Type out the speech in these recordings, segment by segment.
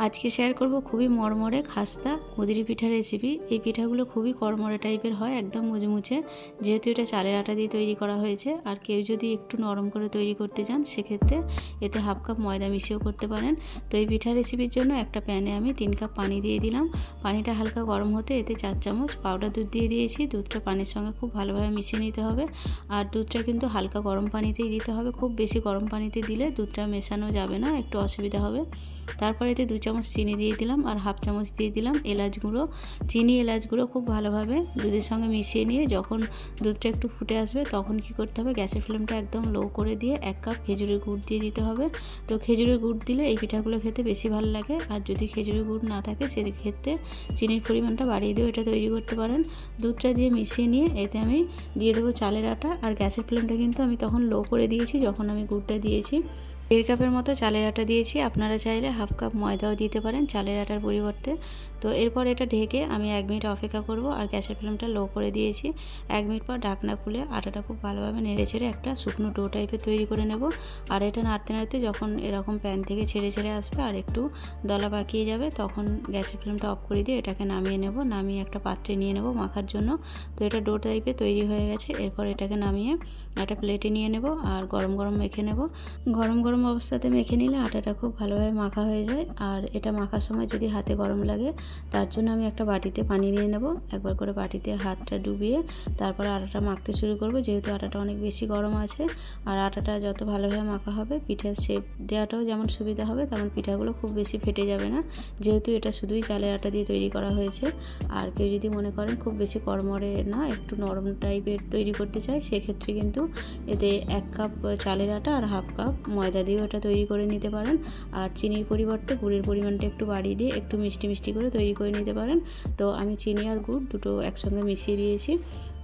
আজকে শেয়ার করব খুবই মরমরে খাস্তা কুঁদরি পিঠা রেসিপি। এই পিঠাগুলো খুবই কড়মড়ে টাইপের হয়, একদম মুচমুচে, যেহেতু এটা চালের আটা দিয়ে তৈরি করা হয়েছে। আর কেউ যদি একটু নরম করে তৈরি করতে চান সেক্ষেত্রে এতে হাফ কাপ ময়দা মিশিয়েও করতে পারেন। তো এই পিঠা রেসিপির জন্য একটা প্যানে আমি 3 কাপ পানি দিয়ে দিলাম। পানিটা হালকা গরম হতে এতে 4 চামচ পাউডার দুধ দিয়ে দিয়েছি। দুধটা পানির সঙ্গে খুব ভালোভাবে মিশিয়ে নিতে হবে। আর দুধটা কিন্তু হালকা গরম পানিতেই দিতে হবে, খুব বেশি গরম পানিতে দিলে দুধটা মেশানো যাবে না, একটু অসুবিধা হবে। তারপরে এতে 2 চামচ চিনি দিয়ে দিলাম আর হাফ চামচ দিয়ে দিলাম এলাচ গুঁড়ো। চিনি এলাচ গুঁড়ো খুব ভালোভাবে দুধের সঙ্গে মিশিয়ে নিয়ে যখন দুধটা একটু ফুটে আসবে তখন কি করতে হবে, গ্যাসের ফ্লেমটা একদম লো করে দিয়ে 1 কাপ খেজুরের গুড় দিয়ে দিতে হবে। তো খেজুরের গুড় দিলে এই পিঠাগুলো খেতে বেশি ভালো লাগে। আর যদি খেজুরের গুড় না থাকে সেক্ষেত্রে চিনির পরিমাণটা বাড়িয়ে দিয়েও এটা তৈরি করতে পারেন। দুধটা দিয়ে মিশিয়ে নিয়ে এতে আমি দিয়ে দেবো চালের আটা। আর গ্যাসের ফ্লেমটা কিন্তু আমি তখন লো করে দিয়েছি যখন আমি গুড়টা দিয়েছি। 1.5 কাপের মতো চালের আটা দিয়েছি, আপনারা চাইলে হাফ কাপ ময়দাও দিতে পারেন চালের আটার পরিবর্তে। তো এরপর এটা ঢেকে আমি 1 মিনিট অপেক্ষা করব আর গ্যাসের ফ্লেমটা লো করে দিয়েছি। 1 মিনিট পর ঢাকনা খুলে আটাটা খুব ভালোভাবে নেড়ে ছেড়ে একটা শুকনো ডো টাইপের তৈরি করে নেব। আর এটা নাড়তে নাড়তে যখন এরকম প্যান থেকে ছেড়ে ছেড়ে আসবে আর একটু দলা পাকিয়ে যাবে তখন গ্যাসের ফ্লেমটা অফ করে দিয়ে এটাকে নামিয়ে নেব। নামিয়ে একটা পাত্রে নিয়ে নেব মাখার জন্য। তো এটা ডো টাইপের তৈরি হয়ে গেছে। এরপর এটাকে নামিয়ে একটা প্লেটে নিয়ে নেব আর গরম গরম মেখে নেব। গরম গরম অবস্থাতে মেখে নিলে আটাটা খুব ভালোভাবে মাখা হয়ে যায়। আর এটা মাখার সময় যদি হাতে গরম লাগে তার জন্য আমি একটা বাটিতে পানি নিয়ে নেব। একবার করে বাটিতে হাতটা ডুবিয়ে তারপর আটাটা মাখতে শুরু করব, যেহেতু আটাটা অনেক বেশি গরম আছে। আর আটাটা যত ভালোভাবে মাখা হবে পিঠার শেপ দেওয়াটাও যেমন সুবিধা হবে তেমন পিঠাগুলো খুব বেশি ফেটে যাবে না, যেহেতু এটা শুধুই চালের আটা দিয়ে তৈরি করা হয়েছে। আর কেউ যদি মনে করেন খুব বেশি কড়মড়ে না, একটু নরম টাইপের তৈরি করতে চায় সেক্ষেত্রে কিন্তু এতে 1 কাপ চালের আটা আর হাফ কাপ ময়দা দিয়েও এটা তৈরি করে নিতে পারেন। আর চিনির পরিবর্তে গুড়ের পরিমাণটা একটু বাড়িয়ে দিয়ে একটু মিষ্টি মিষ্টি করে তৈরি করে নিতে পারেন। তো আমি চিনি আর গুড় দুটো একসঙ্গে মিশিয়ে দিয়েছি।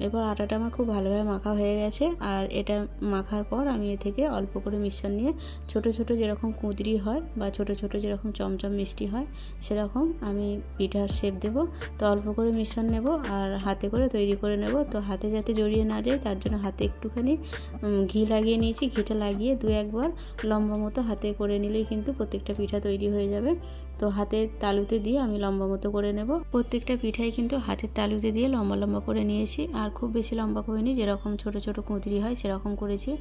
এরপর আটাটা আমার খুব ভালোভাবে মাখা হয়ে গেছে। আর এটা মাখার পর আমি এ থেকে অল্প করে মিশ্রণ নিয়ে ছোট ছোট যেরকম কুঁদরি হয় বা ছোট ছোট যেরকম চমচম মিষ্টি হয় সেরকম আমি পিঠার শেপ দেব। তো অল্প করে মিশ্রণ নেব আর হাতে করে তৈরি করে নেব। তো হাতে যাতে জড়িয়ে না যায় তার জন্য হাতে একটুখানি ঘি লাগিয়ে নিয়েছি। ঘিটা লাগিয়ে 2-1 বার লম্বা মতো হাতে করে নিলেই কিন্তু প্রত্যেকটা পিঠা তৈরি হয়ে যাবে। তো হাতের তালুতে দিয়ে আমি লম্বা মতো করে নেব। প্রত্যেকটা পিঠাই কিন্তু হাতের তালুতে দিয়ে লম্বা লম্বা করে নিয়েছি। আর খুব বেশি লম্বা করিনি, যেরকম ছোট ছোট কুঁদরি হয় সেরকম করেছি।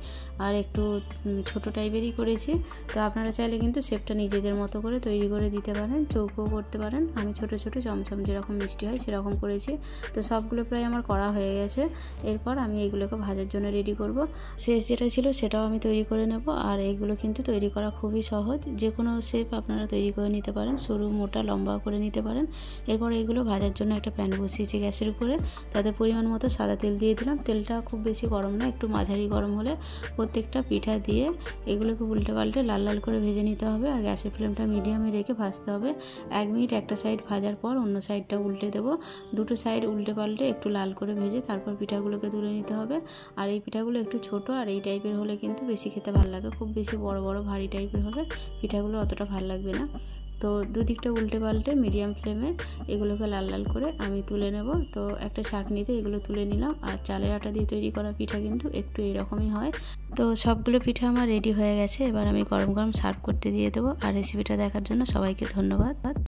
আর একটু ছোট টাইপেরই করেছি। তো আপনারা চাইলে কিন্তু শেপটা নিজেদের মতো করে তৈরি করে দিতে পারেন, চৌকোও করতে পারেন। আমি ছোট ছোট চমচম যেরকম মিষ্টি হয় সেরকম করেছি। তো সবগুলো প্রায় আমার করা হয়ে গেছে। এরপর আমি এইগুলোকে ভাজার জন্য রেডি করব। শেষ যেটা ছিল সেটাও আমি তৈরি করে নেব। আর এইগুলো কিন্তু তৈরি করা খুবই সহজ, যে কোনো শেপ আপনারা তৈরি করে নিতে পারেন, সরু মোটা লম্বা করে নিতে পারেন। এরপর এইগুলো ভাজার জন্য একটা প্যান বসিয়েছি গ্যাসের উপরে, তাতে পরিমাণ মতো সাদা তেল দিয়ে দিলাম। তেলটা খুব বেশি গরম না, একটু মাঝারি গরম হলে প্রত্যেকটা পিঠা দিয়ে এগুলোকে উল্টে পাল্টে লাল লাল করে ভেজে নিতে হবে। আর গ্যাসের ফ্লেমটা মিডিয়ামে রেখে ভাজতে হবে। 1 মিনিট একটা সাইড ভাজার পর অন্য সাইডটা উল্টে দেবো। দুটো সাইড উল্টে পাল্টে একটু লাল করে ভেজে তারপর পিঠাগুলোকে তুলে নিতে হবে। আর এই পিঠাগুলো একটু ছোট আর এই টাইপের হলে কিন্তু বেশি খেতে ভালো লাগে। খুব বেশি বড় বড় ভারী টাইপের হলে পিঠাগুলো অতটা ভালো লাগবে না। তো দুদিকটা উল্টে পাল্টে মিডিয়াম ফ্লেমে এগুলোকে লাল লাল করে আমি তুলে নেব। তো একটা ছাঁকনিতে এগুলো তুলে নিলাম। আর চালের আটা দিয়ে তৈরি করা পিঠা কিন্তু একটু এরকমই হয়। তো সবগুলো পিঠা আমার রেডি হয়ে গেছে। এবার আমি গরম গরম সার্ভ করতে দিয়ে দেবো। আর রেসিপিটা দেখার জন্য সবাইকে ধন্যবাদ।